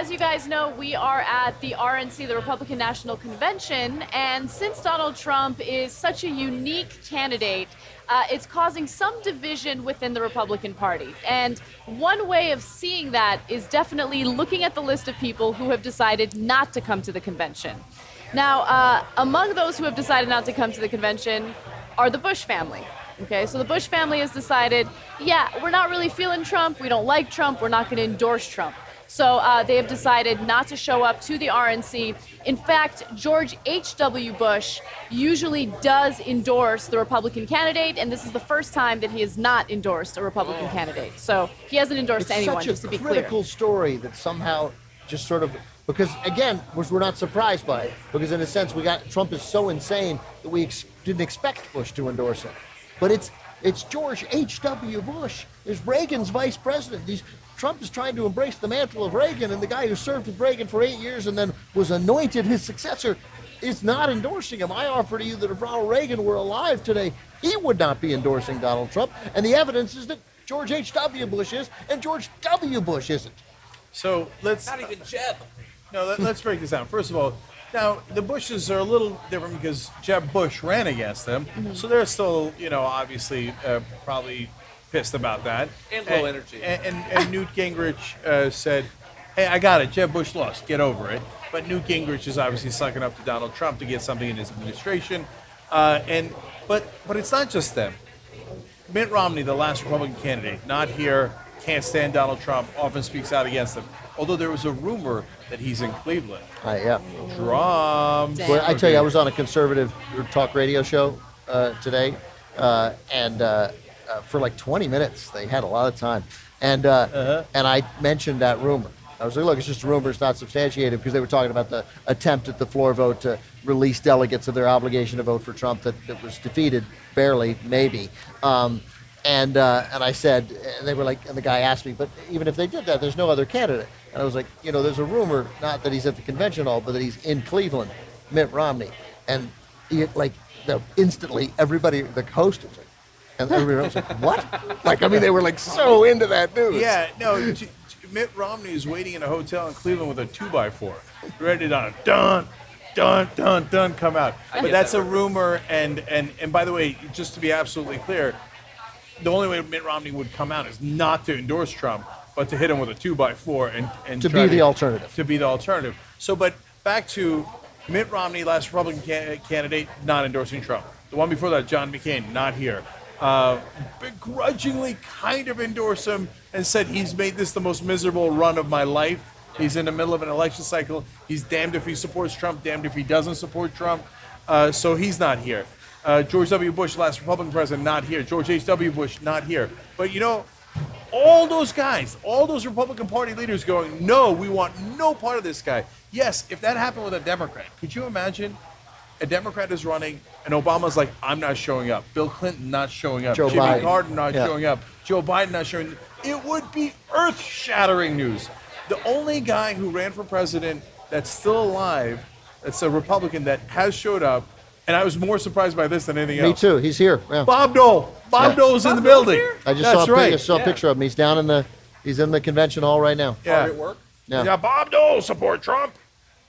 as you guys know, we are at the RNC, the Republican National Convention, and since Donald Trump is such a unique candidate, it's causing some division within the Republican Party. And one way of seeing that is definitely looking at the list of people who have decided not to come to the convention. Now, among those who have decided not to come to the convention are the Bush family. Okay, so the Bush family has decided, yeah, we're not really feeling Trump, we don't like Trump, we're not going to endorse Trump. So they have decided not to show up to the RNC. In fact, George H.W. Bush usually does endorse the Republican candidate, and this is the first time that he has not endorsed a Republican candidate. So he hasn't endorsed anyone, just to be clear. It's such a critical story that somehow just sort of, because again, we're not surprised by it, because in a sense, Trump is so insane that we didn't expect Bush to endorse him. But it's George H.W. Bush. Is Reagan's vice president. Trump is trying to embrace the mantle of Reagan, and the guy who served with Reagan for 8 years and then was anointed his successor is not endorsing him. I offer to you that if Ronald Reagan were alive today, he would not be endorsing Donald Trump. And the evidence is that George H.W. Bush is, and George W. Bush isn't. So let's... Not even Jeb. No, let's break this down. First of all, now the Bushes are a little different because Jeb Bush ran against them. Mm-hmm. So they're still, obviously probably pissed about that. And low energy. And Newt Gingrich said, hey, I got it. Jeb Bush lost. Get over it. But Newt Gingrich is obviously sucking up to Donald Trump to get something in his administration. But it's not just them. Mitt Romney, the last Republican candidate, not here, can't stand Donald Trump, often speaks out against him. Although there was a rumor that he's in Cleveland. Yeah. Drums. Well, I tell you, I was on a conservative talk radio show today, and for like 20 minutes, they had a lot of time. And I mentioned that rumor. I was like, look, it's just a rumor, it's not substantiated, because they were talking about the attempt at the floor vote to release delegates of their obligation to vote for Trump that was defeated, barely, maybe. And I said, and they were like, and the guy asked me, but even if they did that, there's no other candidate. And I was like, there's a rumor, not that he's at the convention hall, but that he's in Cleveland, Mitt Romney. And instantly, everybody, the host was like, and everybody was like, what? They were like so into that news. Yeah, no, Mitt Romney is waiting in a hotel in Cleveland with a 2x4, ready to dun, come out. But that's a rumor, and by the way, just to be absolutely clear, the only way Mitt Romney would come out is not to endorse Trump, but to hit him with a 2x4 and to be the alternative. To be the alternative. So, but back to Mitt Romney, last Republican candidate, not endorsing Trump. The one before that, John McCain, not here. Begrudgingly kind of endorsed him and said he's made this the most miserable run of my life. He's in the middle of an election cycle. He's damned if he supports Trump, damned if he doesn't support Trump. So he's not here. George W. Bush, last Republican president, not here. George H.W. Bush, not here. But all those guys, all those Republican Party leaders going, no, we want no part of this guy. Yes, if that happened with a Democrat, could you imagine a Democrat is running and Obama's like, I'm not showing up. Bill Clinton not showing up. Joe Jimmy Biden. Carter not showing up. Joe Biden not showing up. It would be earth-shattering news. The only guy who ran for president that's still alive, that's a Republican that has showed up, and I was more surprised by this than anything else. Me too. He's here. Yeah. Bob Dole. Bob Dole's in the building. I just saw a picture of him. He's in the convention hall right now. Yeah. Hard at work. Yeah. Bob Dole support Trump.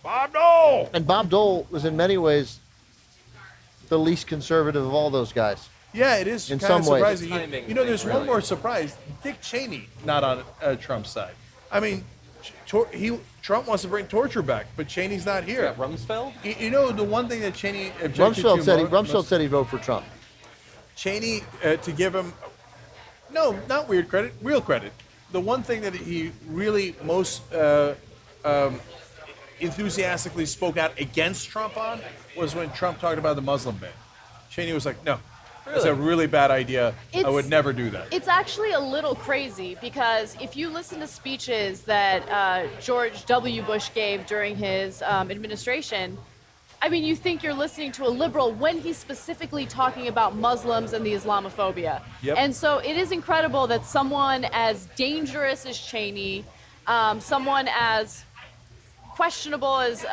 Bob Dole. And Bob Dole was in many ways the least conservative of all those guys. Yeah, it is in kind some of surprising. Ways. There's one more surprise. Dick Cheney not on Trump's side. I mean, Trump wants to bring torture back, but Cheney's not here. Yeah, Rumsfeld? The one thing that Cheney objected Rumsfeld said he'd vote for Trump. Cheney, to give him, no, not weird credit, real credit. The one thing that he really most enthusiastically spoke out against Trump on was when Trump talked about the Muslim ban. Cheney was like, no. It's a really bad idea. I would never do that. It's actually a little crazy because if you listen to speeches that George W. Bush gave during his administration, you think you're listening to a liberal when he's specifically talking about Muslims and the Islamophobia. Yep. And so it is incredible that someone as dangerous as Cheney, someone as questionable as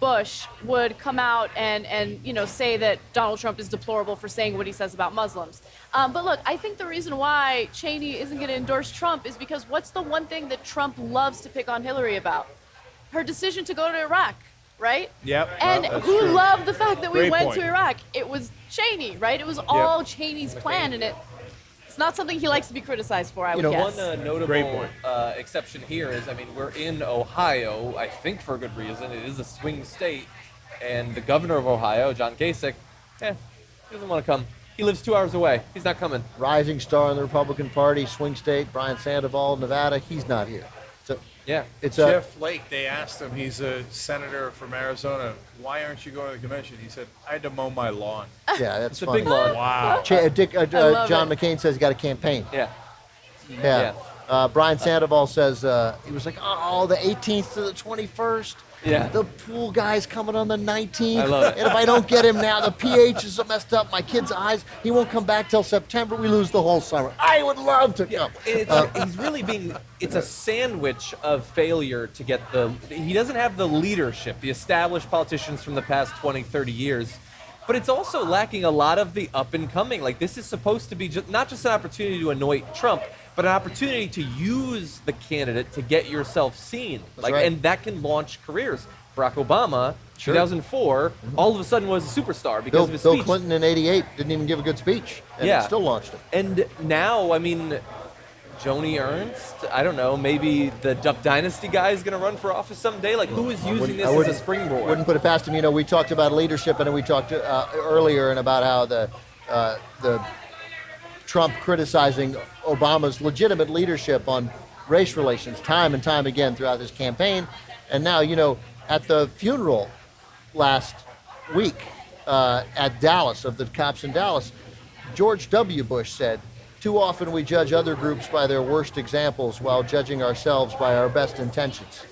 Bush would come out and say that Donald Trump is deplorable for saying what he says about Muslims. But look, I think the reason why Cheney isn't going to endorse Trump is because what's the one thing that Trump loves to pick on Hillary about? her decision to go to Iraq, right? Yep. And Well, that's who true. loved the fact that we Great went point. to Iraq? It was Cheney, right? It was all Cheney's plan, and it's not something he likes to be criticized for, I would guess. One Great notable point. exception here is, I mean, we're in Ohio, I think for a good reason. It is a swing state, and the governor of Ohio, John Kasich, he doesn't want to come. He lives 2 hours away. He's not coming. Rising star in the Republican Party, swing state, Brian Sandoval, Nevada. He's not here. So Yeah. it's Jeff Flake, they asked him, he's a senator from Arizona, why aren't you going to the convention? He said, I had to mow my lawn. yeah, that's It's a funny. big lawn. Wow. love John it. McCain says he got a campaign. Yeah. Yeah. Brian Sandoval says he was like, oh, the 18th to the 21st. Yeah. The pool guy's coming on the 19th. I love it. And if I don't get him now, the pH is messed up. My kid's eyes. He won't come back till September. We lose the whole summer. I would love to come. He's really it's a sandwich of failure to get he doesn't have the leadership, the established politicians from the past 20, 30 years, but it's also lacking a lot of the up and coming. Like, this is supposed to be not just an opportunity to anoint Trump, but an opportunity to use the candidate to get yourself seen. right. And that can launch careers. Barack Obama, Sure. 2004, all of a sudden was a superstar because of his speech. Bill Clinton in '88 didn't even give a good speech, and Yeah. it still launched him. And now, I mean, Joni Ernst, I don't know, maybe the Duck Dynasty guy is going to run for office someday. Like, who is using this as a springboard? Wouldn't put it past him. You know, we talked about leadership, and then we talked earlier and about how the Trump criticizing Obama's legitimate leadership on race relations time and time again throughout this campaign. And now, you know, at the funeral last week at Dallas, of the cops in Dallas, George W. Bush said, "Too often we judge other groups by their worst examples while judging ourselves by our best intentions."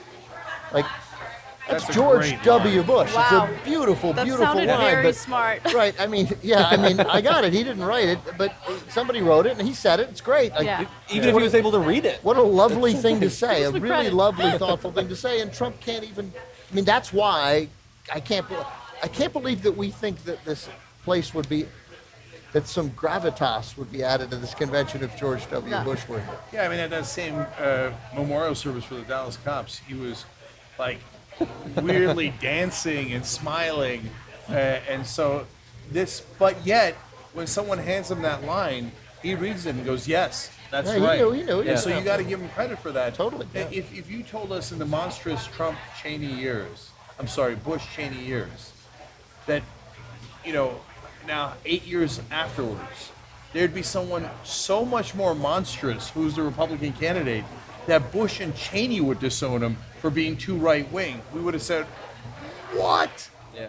Like, that's That's a George great W. line. Bush. Wow. It's a beautiful, That beautiful sounded line. very but, smart. Right. I mean, I got it. He didn't write it, but somebody wrote it, and he said it. It's great. Like, Yeah. Even if he was able to read it. what a lovely thing to say, a Gives me really credit. lovely, thoughtful thing to say, and Trump can't even. I mean, that's why I can't believe that we think that this place would be, that some gravitas would be added to this convention if George W. No. Bush were here. Yeah, I mean, at that same memorial service for the Dallas cops, he was like weirdly dancing and smiling. And so but yet, when someone hands him that line, he reads it and goes, yes, that's Yeah, right. he knew. And so you got to give him credit for that. Totally, yeah. If you told us in the monstrous Bush-Cheney years, that, you know, now 8 years afterwards, there'd be someone so much more monstrous who's the Republican candidate that Bush and Cheney would disown him for being too right-wing, we would have said, what? Yeah.